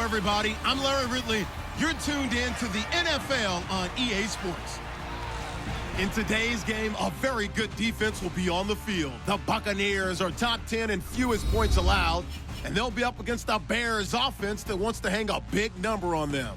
everybody. I'm Larry Ridley. You're tuned in to the NFL on EA Sports. In today's game, a very good defense will be on the field. The Buccaneers are top 10 in fewest points allowed, and they'll be up against the Bears offense that wants to hang a big number on them.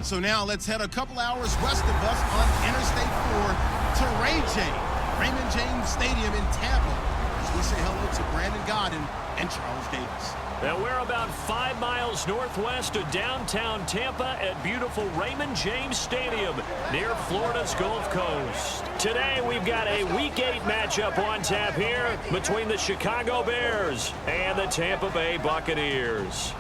So now let's head a couple hours west of us on Interstate 4 to Raymond James Stadium in Tampa, as we say hello to Brandon Godden and Charles Davis. Now we're about 5 miles northwest of downtown Tampa at beautiful Raymond James Stadium near Florida's Gulf Coast. Today we've got a Week 8 matchup on tap here between the Chicago Bears and the Tampa Bay Buccaneers.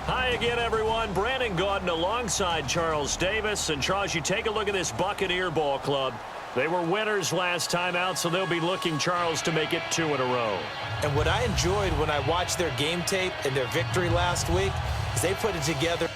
Hi again, everyone. Brandon Gaudin alongside Charles Davis. And Charles, you take a look at this Buccaneer ball club. They were winners last time out, so they'll be looking, Charles, to make it 2 in a row. And what I enjoyed when I watched their game tape and their victory last week is they put it together.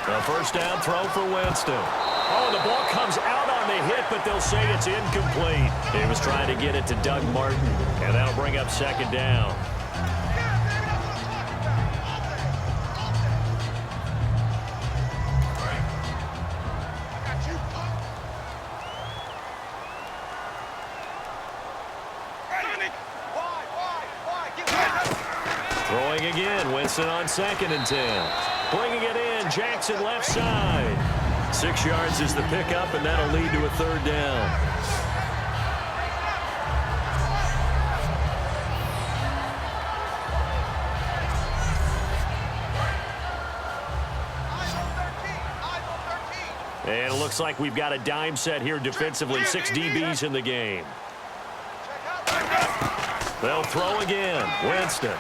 The first down throw for Winston. Oh, the ball comes out on the hit, but they'll say it's incomplete. He was trying to get it to Doug Martin, and that'll bring up second down. Throwing again, Winston on 2nd and 10. Bringing it in, Jackson left side. 6 yards is the pickup, and that'll lead to a 3rd down. And it looks like we've got a dime set here defensively. 6 DBs in the game. They'll throw again. Winston.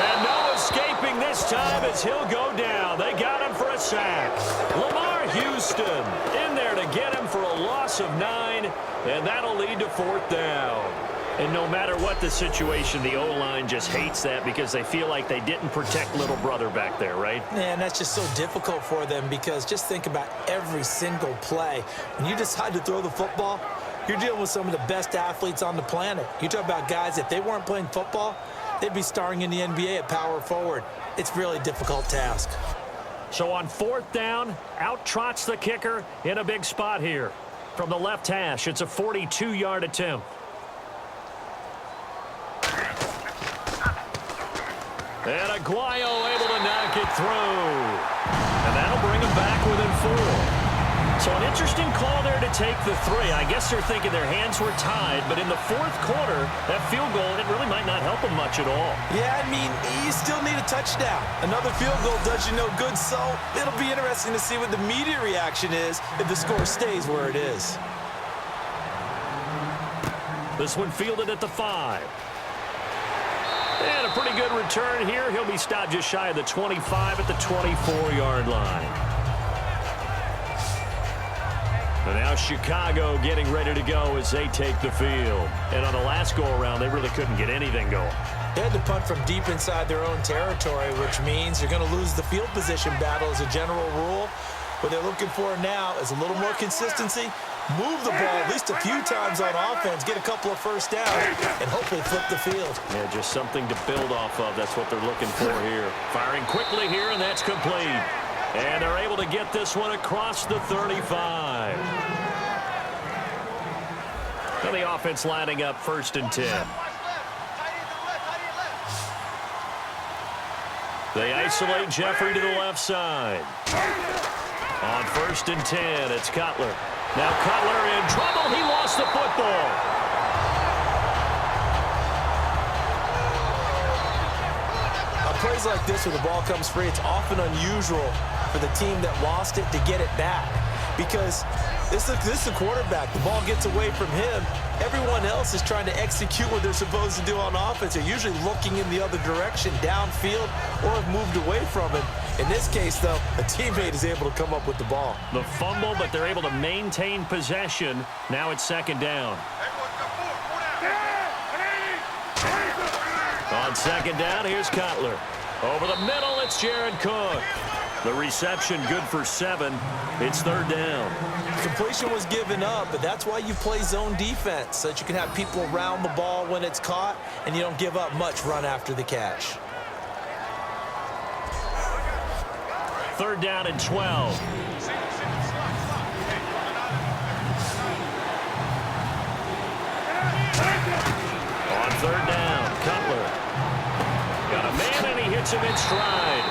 And no escaping this time as he'll go down. They got him for a sack. Lamar Houston in there to get him for a loss of 9, and that'll lead to 4th down. And no matter what the situation, the O-line just hates that because they feel like they didn't protect little brother back there, right? Man, that's just so difficult for them because just think about every single play. When you decide to throw the football, you're dealing with some of the best athletes on the planet. You talk about guys, if they weren't playing football, they'd be starring in the NBA at power forward. It's a really difficult task. So on 4th down, out trots the kicker in a big spot here. From the left hash, it's a 42-yard attempt. And Aguayo able to knock it through. And that'll bring him back within 4. So an interesting call there to take the 3. I guess they're thinking their hands were tied, but in the 4th quarter, that field goal, it really might not help them much at all. Yeah, I mean, you still need a touchdown. Another field goal does you no good, so it'll be interesting to see what the media reaction is if the score stays where it is. This one fielded at the 5. And a pretty good return here. He'll be stopped just shy of the 25 at the 24-yard line. And now Chicago getting ready to go as they take the field. And on the last go-around, they really couldn't get anything going. They had to punt from deep inside their own territory, which means you're going to lose the field position battle as a general rule. What they're looking for now is a little more consistency, move the ball at least a few times on offense, get a couple of first downs, and hopefully flip the field. Yeah, just something to build off of. That's what they're looking for here. Firing quickly here, and that's complete. And they're able to get this one across the 35. And the offense lining up 1st and 10. They isolate Jeffrey to the left side. On 1st and 10, it's Cutler. Now Cutler in trouble. He lost the football. plays like this where the ball comes free, it's often unusual for the team that lost it to get it back. Because this is the quarterback. The ball gets away from him. Everyone else is trying to execute what they're supposed to do on offense. They're usually looking in the other direction, downfield, or have moved away from it. In this case, though, a teammate is able to come up with the ball. The fumble, but they're able to maintain possession. Now it's second down. On second down, here's Cutler. Over the middle, it's Jared Cook. The reception good for 7. It's third down. Completion was given up, but that's why you play zone defense, so that you can have people around the ball when it's caught, and you don't give up much run after the catch. Third down and 12. On third down, Cutler. Got a man, and he hits him in stride.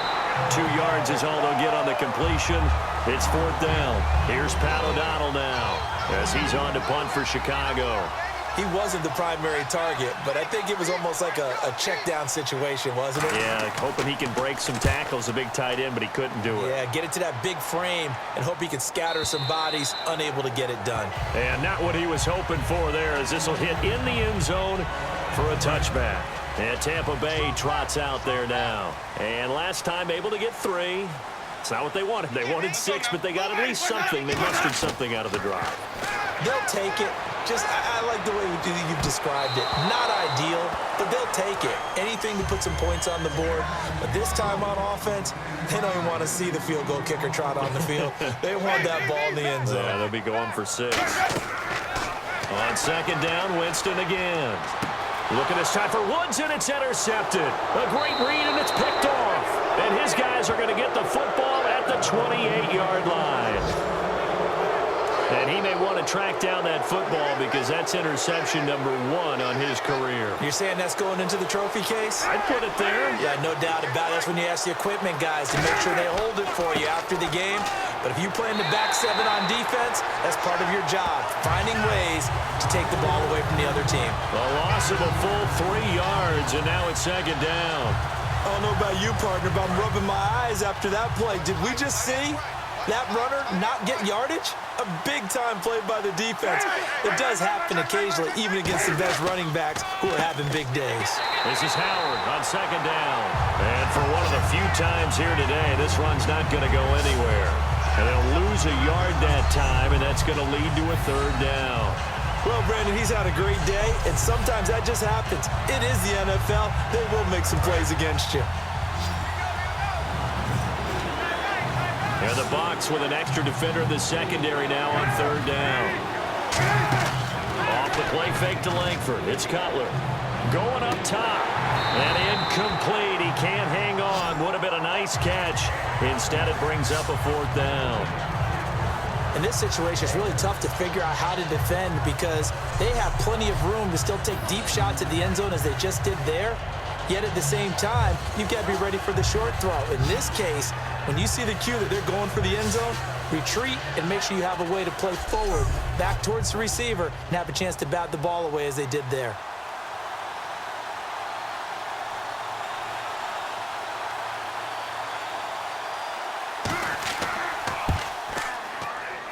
2 yards is all they'll get on the completion. It's fourth down. Here's Pat O'Donnell now as he's on to punt for Chicago. He wasn't the primary target, but I think it was almost like a check down situation, wasn't it? Yeah, hoping he can break some tackles, a big tight end, but he couldn't do it. Yeah, get it to that big frame and hope he can scatter some bodies, unable to get it done. And not what he was hoping for there, as this will hit in the end zone for a touchback. And Tampa Bay trots out there now. And last time able to get 3. It's not what they wanted. They wanted 6, but they got at least something. They mustered something out of the drive. They'll take it. I like the way you've described it. Not ideal, but they'll take it. Anything to put some points on the board. But this time on offense, they don't even want to see the field goal kicker trot on the field. They want that ball in the end zone. Yeah, they'll be going for 6. On second down, Winston again. Looking this time for Woods, and it's intercepted. A great read, and it's picked off. And his guys are going to get the football at the 28-yard line. And he may want to track down that football because that's interception number 1 on his career. You're saying that's going into the trophy case? I'd put it there. Yeah, no doubt about it. That's when you ask the equipment guys to make sure they hold it for you after the game. But if you play in the back 7 on defense, that's part of your job, finding ways to take the ball away from the other team. A loss of a full 3 yards, and now it's second down. I don't know about you, partner, but I'm rubbing my eyes after that play. Did we just see that runner not get yardage? A big-time play by the defense. It does happen occasionally, even against the best running backs who are having big days. This is Howard on second down. And for one of the few times here today, this run's not going to go anywhere. And they'll lose a yard that time, and that's going to lead to a third down. Well, Brandon, he's had a great day, and sometimes that just happens. It is the NFL. They will make some plays against you. And the Bucs with an extra defender in the secondary now on third down. Off the play fake to Langford. It's Cutler. Going up top. And incomplete. He can't hang on. Would have been a nice catch. Instead, it brings up a fourth down. In this situation, it's really tough to figure out how to defend because they have plenty of room to still take deep shots at the end zone as they just did there. Yet at the same time, you've got to be ready for the short throw. In this case, when you see the cue that they're going for the end zone, retreat and make sure you have a way to play forward, back towards the receiver, and have a chance to bat the ball away as they did there.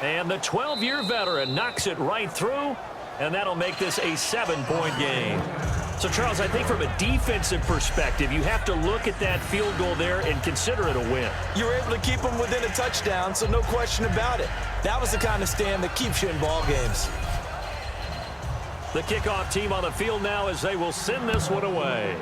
And the 12-year veteran knocks it right through, and that'll make this a 7-point game. So, Charles, I think from a defensive perspective, you have to look at that field goal there and consider it a win. You were able to keep them within a touchdown, so no question about it. That was the kind of stand that keeps you in ball games. The kickoff team on the field now as they will send this one away.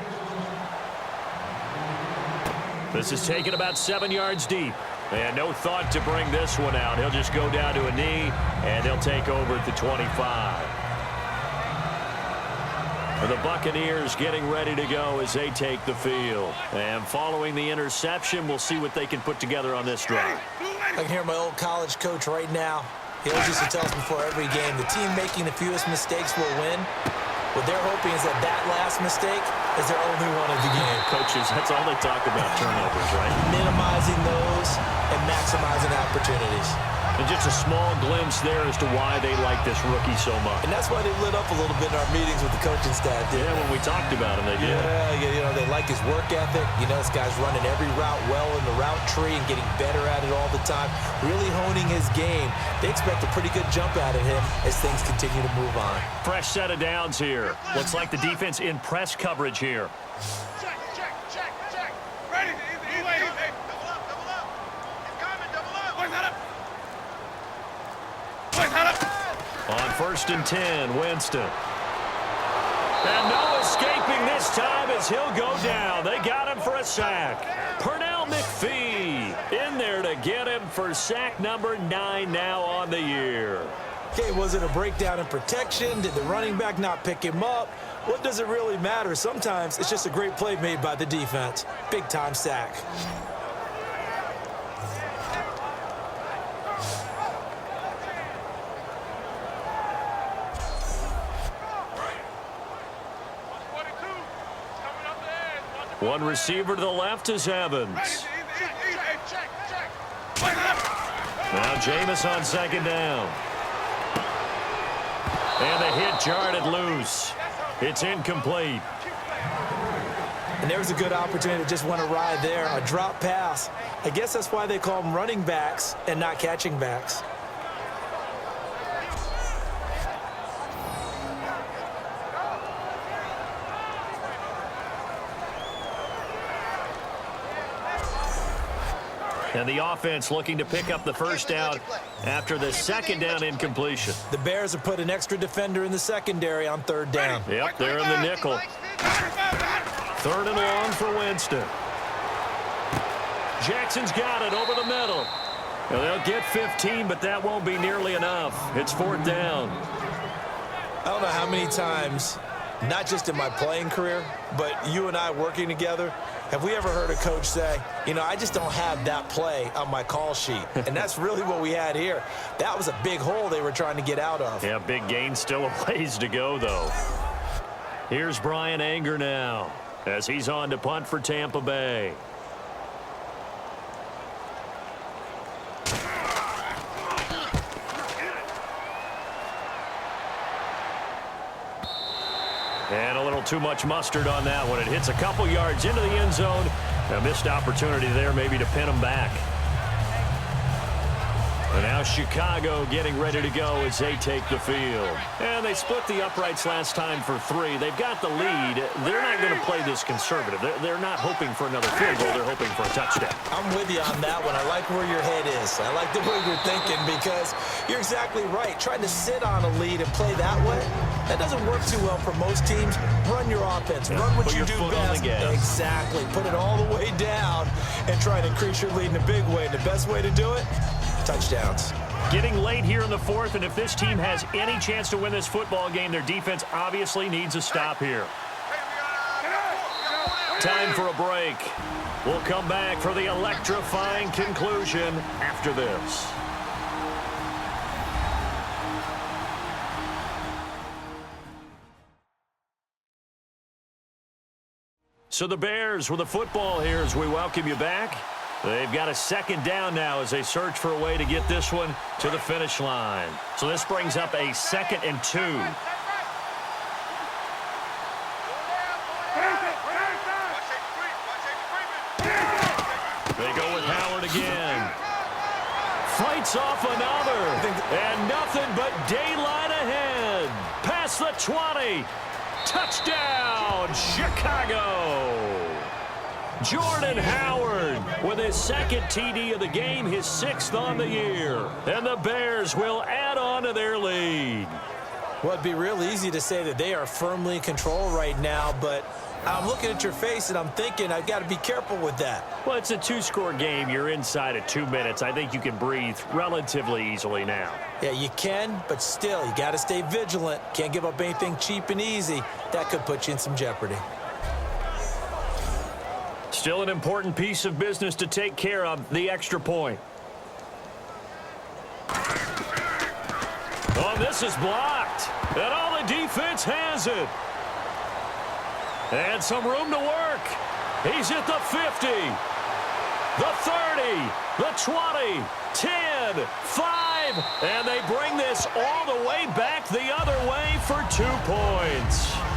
This is taken about 7 yards deep. And no thought to bring this one out. He'll just go down to a knee, and they'll take over at the 25. The Buccaneers getting ready to go as they take the field. And following the interception, we'll see what they can put together on this drive. I can hear my old college coach right now. He always used to tell us before every game, the team making the fewest mistakes will win. What they're hoping is that that last mistake is their only one of the game. Coaches, that's all they talk about, turnovers, right? Minimizing those and maximizing opportunities. And just a small glimpse there as to why they like this rookie so much. And that's why they lit up a little bit in our meetings with the coaching staff. Yeah, when we talked about him, they did. Yeah, they like his work ethic. You know, this guy's running every route well in the route tree and getting better at it all the time, really honing his game. They expect a pretty good jump out of him as things continue to move on. Fresh set of downs here. Looks like the defense in press coverage here. Check. Ready. Double up. He's coming, double up. Boys, head up. On 1st and 10, Winston. And no escaping this time as he'll go down. They got him for a sack. Pernell McPhee in there to get him for sack number 9 now on the year. Okay, was it a breakdown in protection? Did the running back not pick him up? What does it really matter? Sometimes it's just a great play made by the defense. Big-time sack. One receiver to the left is Evans. Now Jameis on 2nd down. And the hit jarred it loose. It's incomplete. And there was a good opportunity to just want to ride there. A drop pass. I guess that's why they call them running backs and not catching backs. And the offense looking to pick up the first down after the 2nd down incompletion. The Bears have put an extra defender in the secondary on 3rd down. Yep, they're in the nickel. 3rd and long for Winston. Jackson's got it over the middle. Well, they'll get 15, but that won't be nearly enough. It's 4th down. I don't know how many times, not just in my playing career, but you and I working together, have we ever heard a coach say, you know, I just don't have that play on my call sheet? And that's really what we had here. That was a big hole they were trying to get out of. Yeah, big gain, still a ways to go, though. Here's Brian Anger now as he's on to punt for Tampa Bay. And a little too much mustard on that one. It hits a couple yards into the end zone. A missed opportunity there maybe to pin them back. And now Chicago getting ready to go as they take the field. And they split the uprights last time for 3. They've got the lead. They're not going to play this conservative. They're not hoping for another field goal. They're hoping for a touchdown. I'm with you on that one. I like where your head is. I like the way you're thinking because you're exactly right. Trying to sit on a lead and play that way, that doesn't work too well for most teams. Run your offense. Run what you do best. Exactly. Put it all the way down and try to increase your lead in a big way. And the best way to do it, touchdowns. Getting late here in the 4th, and if this team has any chance to win this football game, their defense obviously needs a stop here. Time for a break. We'll come back for the electrifying conclusion after this. So the Bears with the football here as we welcome you back. They've got a 2nd down now as they search for a way to get this one to the finish line. So this brings up a 2nd and 2. They go with Howard again. Fights off another. And nothing but daylight ahead. Past the 20. Touchdown, Chicago. Jordan Howard with his 2nd TD of the game, his 6th on the year. And the Bears will add on to their lead. Well, it'd be real easy to say that they are firmly in control right now, but I'm looking at your face and I'm thinking I've got to be careful with that. Well, it's a 2-score game. You're inside of 2 minutes. I think you can breathe relatively easily now. Yeah, you can, but still, you got to stay vigilant. Can't give up anything cheap and easy. That could put you in some jeopardy. Still an important piece of business to take care of, the extra point. Oh, this is blocked. And all the defense has it. And some room to work. He's at the 50. the 30, the 20, 10, 5, and they bring this all the way back the other way for 2 points.